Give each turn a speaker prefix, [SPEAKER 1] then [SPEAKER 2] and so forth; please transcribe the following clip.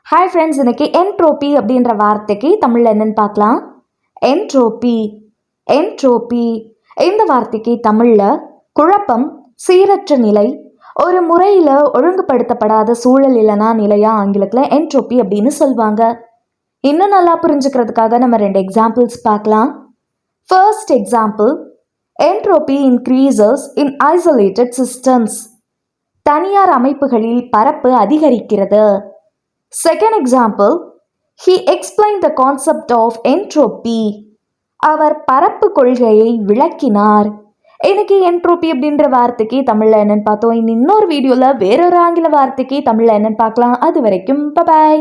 [SPEAKER 1] Hi friends, இன்னைக்கு entropy அப்படின்ற வார்த்தைக்கு தமிழில் என்னன்னு பார்க்கலாம். என்ட்ரோபி என்ட்ரோபி இந்த வார்த்தைக்கு தமிழில் குழப்பம், சீரற்ற நிலை, ஒரு முறையில் ஒழுங்குபடுத்தப்படாத சூழல் இல்லைனா நிலையா ஆங்கிலத்தில் என்ட்ரோபி அப்படின்னு சொல்லுவாங்க. இன்னும் நல்லா புரிஞ்சுக்கிறதுக்காக நம்ம 2 எக்ஸாம்பிள்ஸ் பார்க்கலாம். ஃபர்ஸ்ட் எக்ஸாம்பிள், என்ட்ரோபி இன்க்ரீசஸ் இன் ஐசோலேட்டட் சிஸ்டம்ஸ். தனியார் அமைப்புகளில் பரப்பு அதிகரிக்கிறது. Second example, he explained the concept of entropy. அவர் பரப்பு கொள்கையை விளக்கினார். இன்னைக்கு என்ட்ரோபி அப்படின்ற வார்த்தைக்கு தமிழில் என்னன்னு பார்த்தோம். இன்னொரு வீடியோவில் வேறொரு ஆங்கில வார்த்தைக்கு தமிழில் என்னன்னு பார்க்கலாம். அது வரைக்கும் பை.